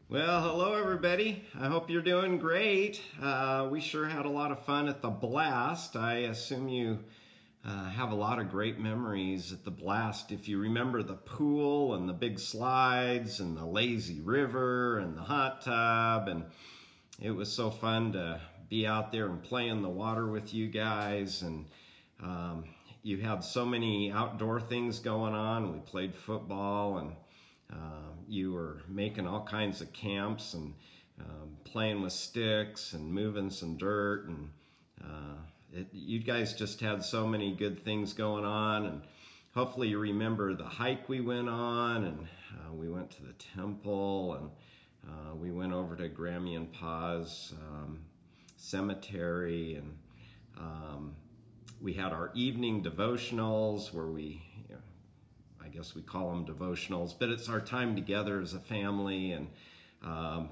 Well, hello everybody. I hope you're doing great. We sure had a lot of fun at the Blast. I assume you have a lot of great memories at the Blast. If you remember the pool and the big slides and the lazy river and the hot tub, and it was so fun to be out there and play in the water with you guys. And you had so many outdoor things going on. We played football, and you were making all kinds of camps and playing with sticks and moving some dirt, and you guys just had so many good things going on. And hopefully you remember the hike we went on, and we went to the temple, and we went over to Grammy and Pa's cemetery, and we had our evening devotionals where I guess we call them devotionals, but it's our time together as a family, and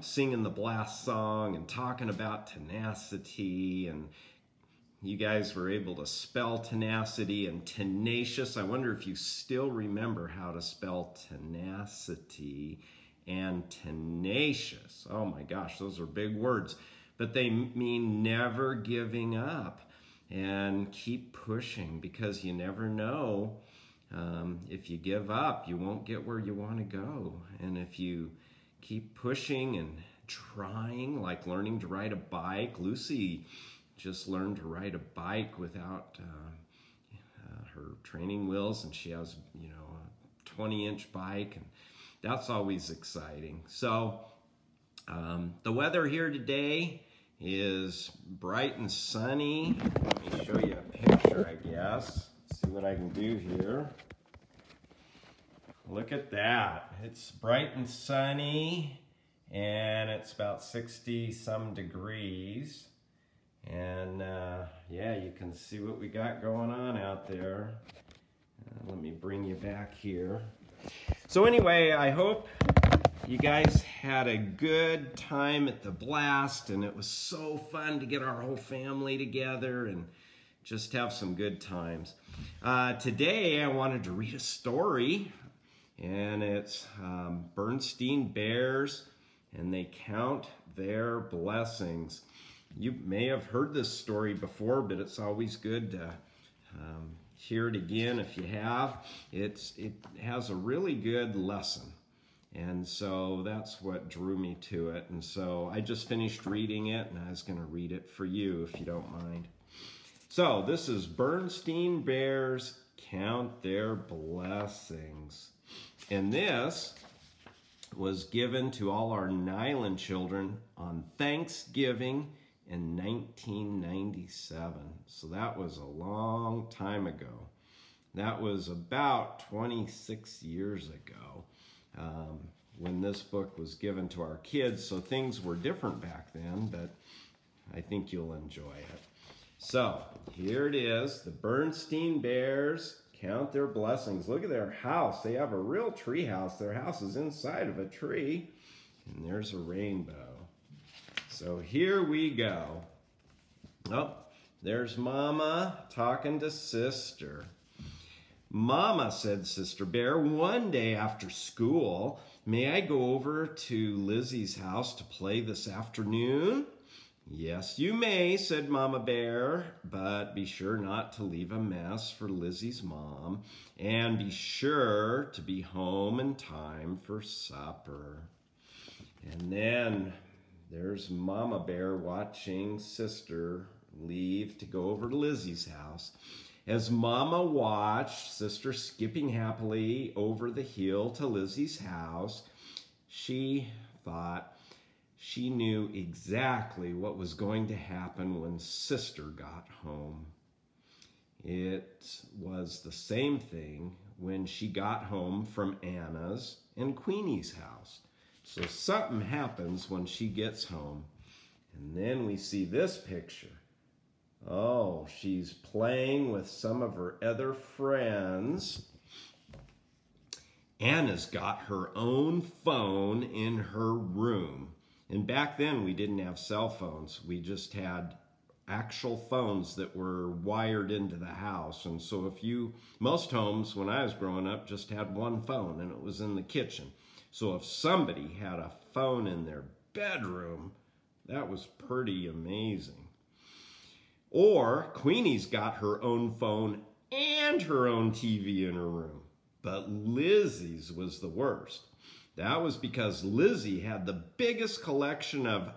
singing the Blast song and talking about tenacity. And you guys were able to spell tenacity and tenacious. I wonder if you still remember how to spell tenacity and tenacious. Oh my gosh, those are big words, but they mean never giving up and keep pushing, because you never know. If you give up, you won't get where you want to go. And if you keep pushing and trying, like learning to ride a bike, Lucy just learned to ride a bike without her training wheels, and she has, a 20-inch bike, and that's always exciting. So the weather here today is bright and sunny. Let me show you a picture, I guess. See what I can do here. Look at that. It's bright and sunny, and it's about 60 some degrees. And yeah, you can see what we got going on out there. Let me bring you back here. So anyway, I hope you guys had a good time at the Blast, and it was so fun to get our whole family together and just have some good times. Today I wanted to read a story, and it's Berenstain bears, and they count their blessings. You may have heard this story before, but it's always good to hear it again if you have. It has a really good lesson, and so that's what drew me to it. And so I just finished reading it, and I was going to read it for you if you don't mind. So this is Berenstain Bears Count Their Blessings. And this was given to all our Nyland children on Thanksgiving in 1997. So that was a long time ago. That was about 26 years ago when this book was given to our kids. So things were different back then, but I think you'll enjoy it. So here it is. The Berenstain Bears count their blessings. Look at their house. They have a real tree house. Their house is inside of a tree, and there's a rainbow. So here we go. Oh, there's Mama talking to Sister. Mama, said Sister Bear, one day after school, may I go over to Lizzie's house to play this afternoon? Yes, you may, said Mama Bear, but be sure not to leave a mess for Lizzie's mom, and be sure to be home in time for supper. And then there's Mama Bear watching Sister leave to go over to Lizzie's house. As Mama watched Sister skipping happily over the hill to Lizzie's house, she thought she knew exactly what was going to happen when Sister got home. It was the same thing when she got home from Anna's and Queenie's house. So something happens when she gets home. And then we see this picture. Oh, she's playing with some of her other friends. Anna's got her own phone in her room. And back then we didn't have cell phones. We just had actual phones that were wired into the house. And so most homes when I was growing up just had one phone, and it was in the kitchen. So if somebody had a phone in their bedroom, that was pretty amazing. Or Queenie's got her own phone and her own TV in her room. But Lizzie's was the worst. That was because Lizzie had the biggest collection of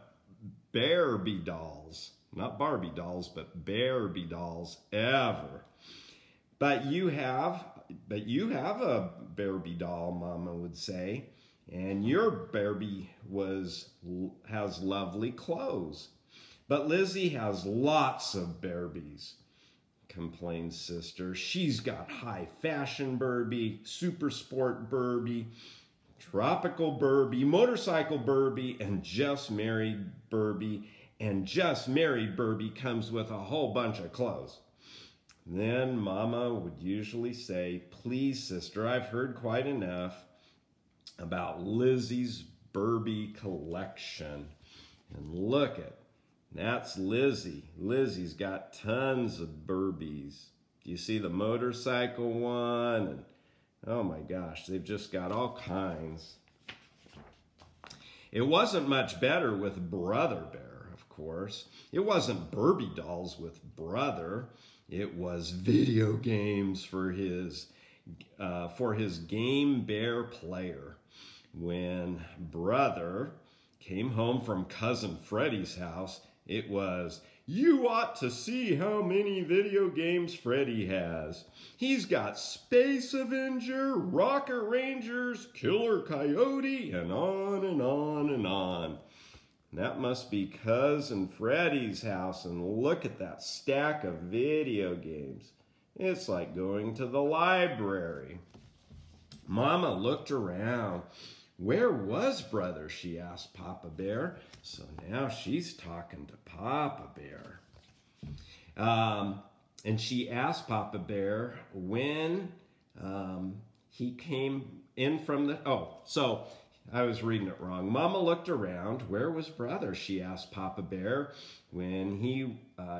Barbie dolls. Not Barbie dolls, but Barbie dolls ever. But you have a Barbie doll, Mama would say, and your Barbie has lovely clothes. But Lizzie has lots of Barbies, complains Sister. She's got high fashion Barbie, super sport Barbie, tropical Barbie, motorcycle Barbie, and just married Barbie. And just married Barbie comes with a whole bunch of clothes. Then Mama would usually say, please, Sister, I've heard quite enough about Lizzie's Barbie collection. And look at, that's Lizzie. Lizzie's got tons of Barbies. Do you see the motorcycle one? And oh my gosh, they've just got all kinds. It wasn't much better with Brother Bear, of course. It wasn't Barbie dolls with Brother. It was video games for his Game Bear player. When Brother came home from Cousin Freddie's house, it was, you ought to see how many video games Freddie has. He's got Space Avenger, Rocket Rangers, Killer Coyote, and on and on and on. That must be Cousin Freddie's house, and look at that stack of video games. It's like going to the library. Mama looked around. Where was Brother? She asked Papa Bear. So now she's talking to Papa Bear. And she asked Papa Bear when he came in from the... Oh, so I was reading it wrong. Mama looked around. Where was Brother? She asked Papa Bear when he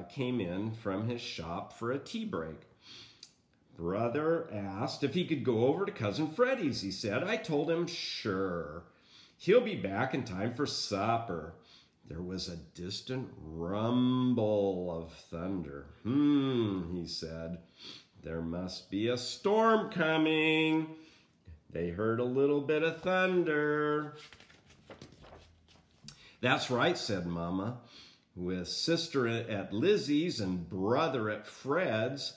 came in from his shop for a tea break. Brother asked if he could go over to Cousin Freddie's, he said. I told him, sure. He'll be back in time for supper. There was a distant rumble of thunder. He said. There must be a storm coming. They heard a little bit of thunder. That's right, said Mama. With Sister at Lizzie's and Brother at Fred's,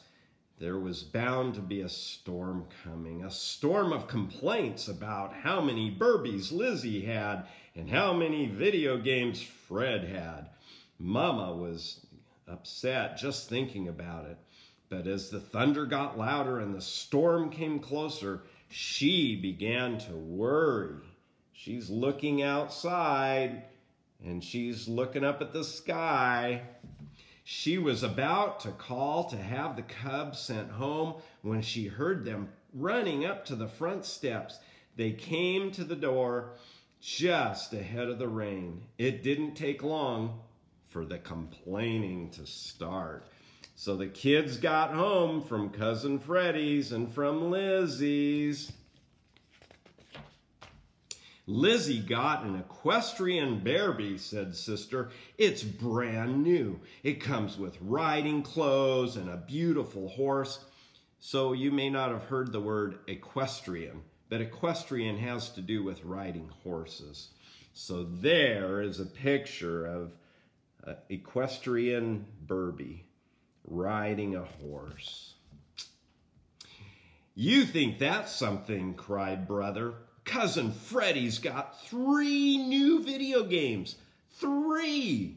there was bound to be a storm coming, a storm of complaints about how many Barbies Lizzie had and how many video games Fred had. Mama was upset just thinking about it. But as the thunder got louder and the storm came closer, she began to worry. She's looking outside and she's looking up at the sky. She was about to call to have the cubs sent home when she heard them running up to the front steps. They came to the door just ahead of the rain. It didn't take long for the complaining to start. So the kids got home from Cousin Freddie's and from Lizzie's. Lizzie got an equestrian Barbie, said Sister. It's brand new. It comes with riding clothes and a beautiful horse. So you may not have heard the word equestrian, but equestrian has to do with riding horses. So there is a picture of an equestrian Barbie riding a horse. You think that's something, cried Brother. Cousin Freddie's got 3 new video games. 3!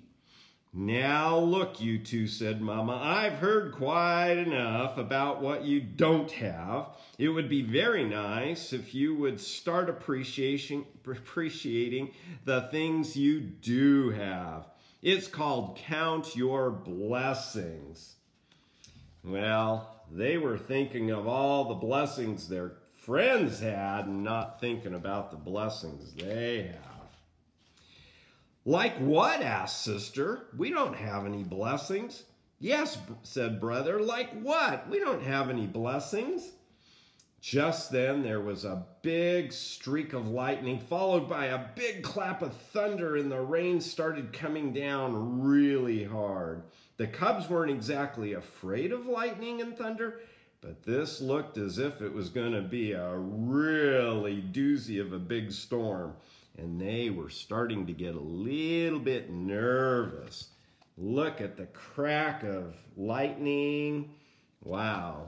Now look, you two, said Mama. I've heard quite enough about what you don't have. It would be very nice if you would start appreciating the things you do have. It's called Count Your Blessings. Well, they were thinking of all the blessings their friends had and not thinking about the blessings they have. Like what? Asked Sister. We don't have any blessings. Yes, said Brother. Like what? We don't have any blessings. Just then there was a big streak of lightning followed by a big clap of thunder, and the rain started coming down really hard. The cubs weren't exactly afraid of lightning and thunder, but this looked as if it was going to be a really doozy of a big storm, and they were starting to get a little bit nervous. Look at the crack of lightning. Wow.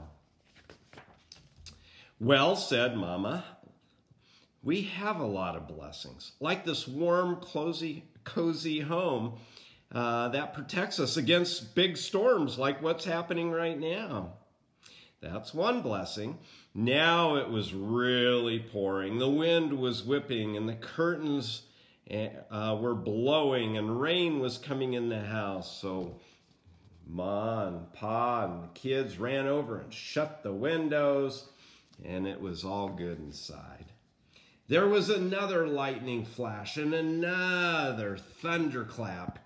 Well, said Mama, we have a lot of blessings, like this warm, cozy home that protects us against big storms like what's happening right now. That's one blessing. Now it was really pouring. The wind was whipping and the curtains were blowing and rain was coming in the house. So Ma and Pa and the kids ran over and shut the windows, and it was all good inside. There was another lightning flash and another thunderclap.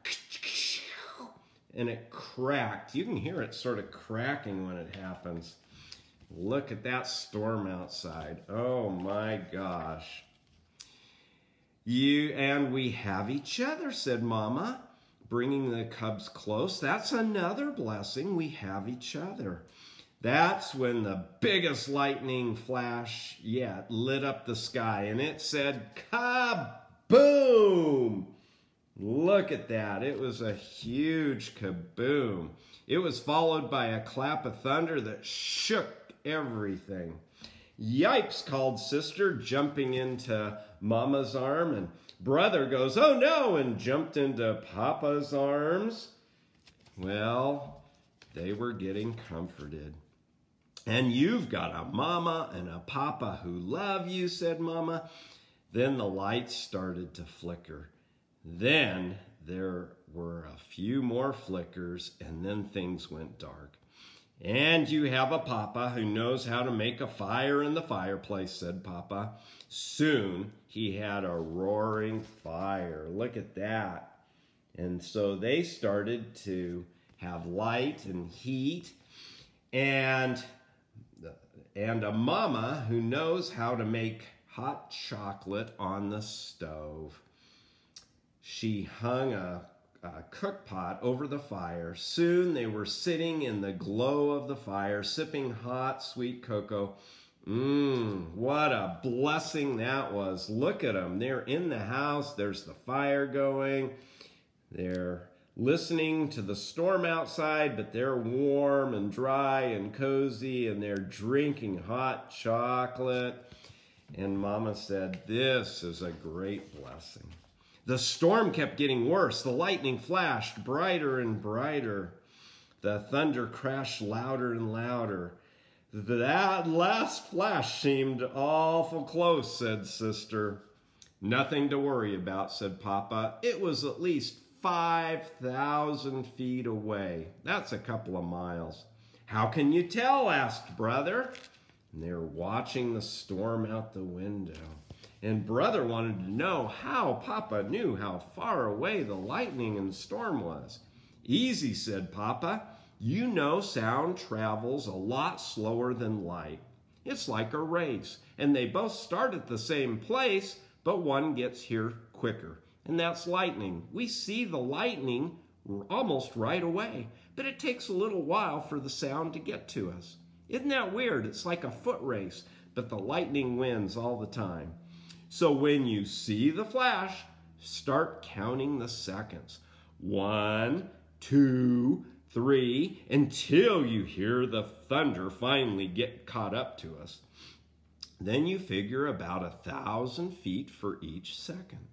And it cracked. You can hear it sort of cracking when it happens. Look at that storm outside. Oh my gosh. You and we have each other, said Mama, bringing the cubs close. That's another blessing. We have each other. That's when the biggest lightning flash yet lit up the sky, and it said, kaboom! Look at that. It was a huge kaboom. It was followed by a clap of thunder that shook everything. Yipes, called Sister, jumping into Mama's arm, and Brother goes, oh no, and jumped into Papa's arms. Well, they were getting comforted. And you've got a Mama and a Papa who love you, said Mama. Then the lights started to flicker. Then there were a few more flickers, and then things went dark. And you have a Papa who knows how to make a fire in the fireplace, said Papa. Soon he had a roaring fire. Look at that. And so they started to have light and heat, and a Mama who knows how to make hot chocolate on the stove. She hung a cook pot over the fire. Soon they were sitting in the glow of the fire, sipping hot, sweet cocoa. What a blessing that was. Look at them. They're in the house. There's the fire going. They're listening to the storm outside, but they're warm and dry and cozy, and they're drinking hot chocolate. And Mama said, this is a great blessing. The storm kept getting worse. The lightning flashed brighter and brighter. The thunder crashed louder and louder. That last flash seemed awful close, said Sister. Nothing to worry about, said Papa. It was at least 5,000 feet away. That's a couple of miles. How can you tell? Asked Brother. And they were watching the storm out the window. And Brother wanted to know how Papa knew how far away the lightning and storm was. Easy, said Papa. You know sound travels a lot slower than light. It's like a race, and they both start at the same place, but one gets here quicker. And that's lightning. We see the lightning almost right away, but it takes a little while for the sound to get to us. Isn't that weird? It's like a foot race, but the lightning wins all the time. So when you see the flash, start counting the seconds. 1, 2, 3, until you hear the thunder finally get caught up to us. Then you figure about 1,000 feet for each second.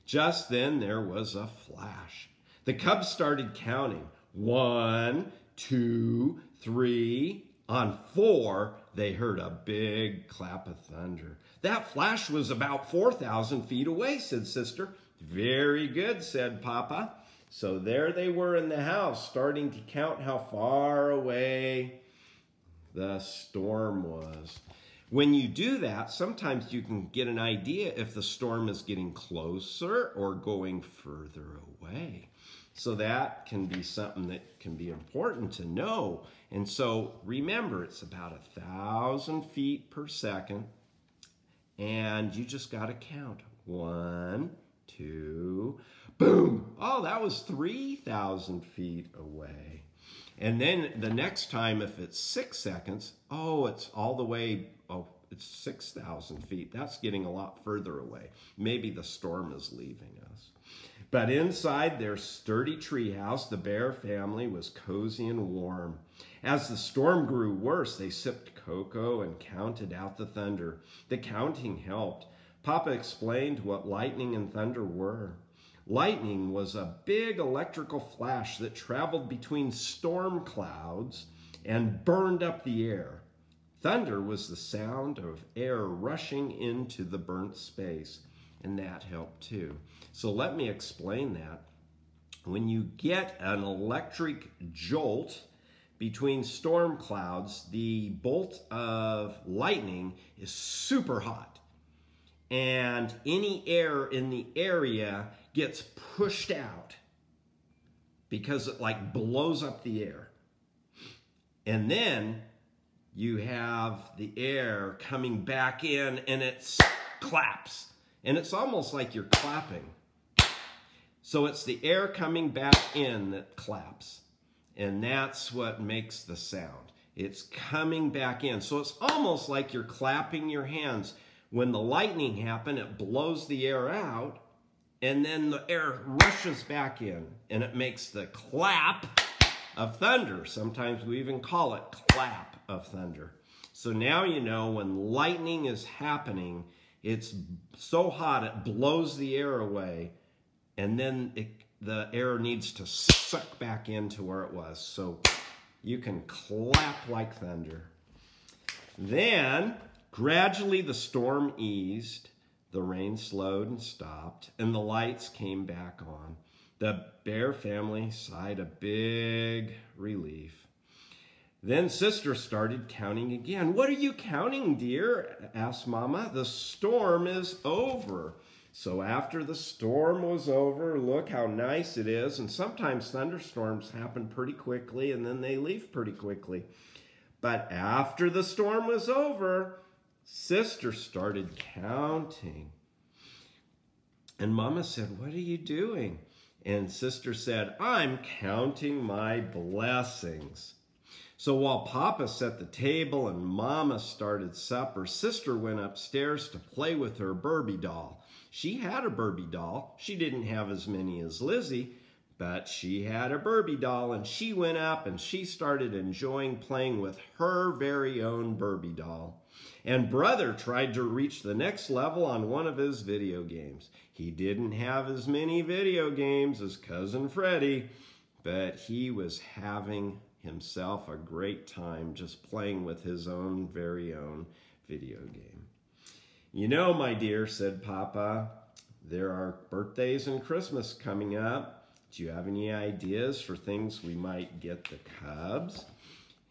Just then there was a flash. The cubs started counting. 1, 2, 3. On 4, they heard a big clap of thunder. That flash was about 4,000 feet away, said Sister. Very good, said Papa. So there they were in the house, starting to count how far away the storm was. When you do that, sometimes you can get an idea if the storm is getting closer or going further away. So that can be something that can be important to know. And so remember, it's about 1,000 feet per second. And you just got to count. 1, 2, boom. Oh, that was 3,000 feet away. And then the next time, if it's 6 seconds, oh, it's all the way, oh, it's 6,000 feet. That's getting a lot further away. Maybe the storm is leaving us. But inside their sturdy treehouse, the bear family was cozy and warm. As the storm grew worse, they sipped cocoa and counted out the thunder. The counting helped. Papa explained what lightning and thunder were. Lightning was a big electrical flash that traveled between storm clouds and burned up the air. Thunder was the sound of air rushing into the burnt space, and that helped too. So let me explain that. When you get an electric jolt between storm clouds, the bolt of lightning is super hot, and any air in the area gets pushed out because it like blows up the air. And then you have the air coming back in and it claps. And it's almost like you're clapping. So it's the air coming back in that claps. And that's what makes the sound. It's coming back in. So it's almost like you're clapping your hands. When the lightning happens, it blows the air out, and then the air rushes back in, and it makes the clap of thunder. Sometimes we even call it clap of thunder. So now you know when lightning is happening, it's so hot it blows the air away, and then the air needs to suck back into where it was. So you can clap like thunder. Then gradually the storm eased, the rain slowed and stopped, and the lights came back on. The bear family sighed a big relief. Then Sister started counting again. "What are you counting, dear?" asked Mama. "The storm is over." So after the storm was over, look how nice it is. And sometimes thunderstorms happen pretty quickly and then they leave pretty quickly. But after the storm was over, Sister started counting. And Mama said, "What are you doing?" And Sister said, "I'm counting my blessings." So while Papa set the table and Mama started supper, Sister went upstairs to play with her Barbie doll. She had a Barbie doll. She didn't have as many as Lizzie, but she had a Barbie doll, and she went up and she started enjoying playing with her very own Barbie doll. And Brother tried to reach the next level on one of his video games. He didn't have as many video games as Cousin Freddie, but he was having himself a great time just playing with his own very own video game. "You know, my dear," said Papa, "there are birthdays and Christmas coming up. Do you have any ideas for things we might get the Cubs?"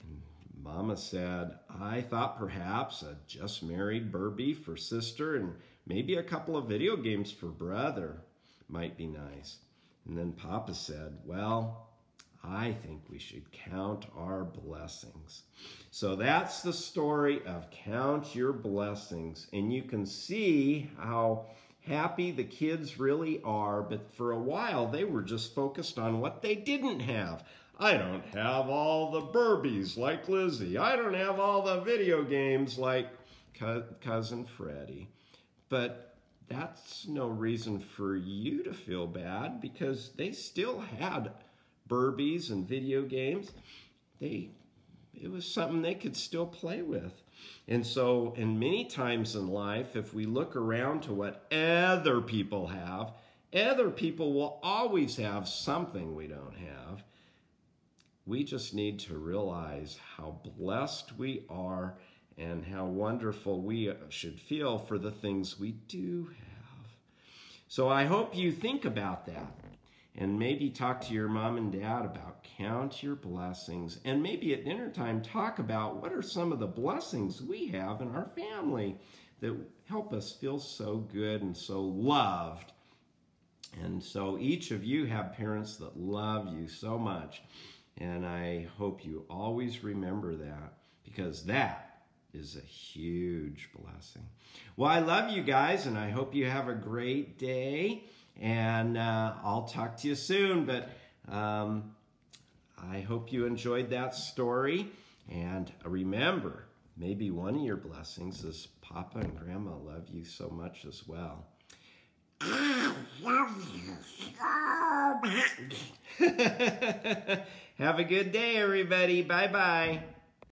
And Mama said, "I thought perhaps a just married Barbie for Sister and maybe a couple of video games for Brother might be nice." And then Papa said, "Well, I think we should count our blessings." So that's the story of Count Your Blessings. And you can see how happy the kids really are, but for a while they were just focused on what they didn't have. "I don't have all the Barbies like Lizzie. I don't have all the video games like Cousin Freddie." But that's no reason for you to feel bad, because they still had Barbies and video games. It was something they could still play with. And so, and many times in life, if we look around to what other people have, other people will always have something we don't have. We just need to realize how blessed we are and how wonderful we should feel for the things we do have. So I hope you think about that. And maybe talk to your mom and dad about count your blessings. And maybe at dinner time, talk about what are some of the blessings we have in our family that help us feel so good and so loved And so each of you have parents that love you so much. And I hope you always remember that, because that is a huge blessing. Well, I love you guys, and I hope you have a great day. And I'll talk to you soon. But I hope you enjoyed that story. And remember, maybe one of your blessings is Papa and Grandma love you so much as well. I love you so much. Have a good day, everybody. Bye-bye.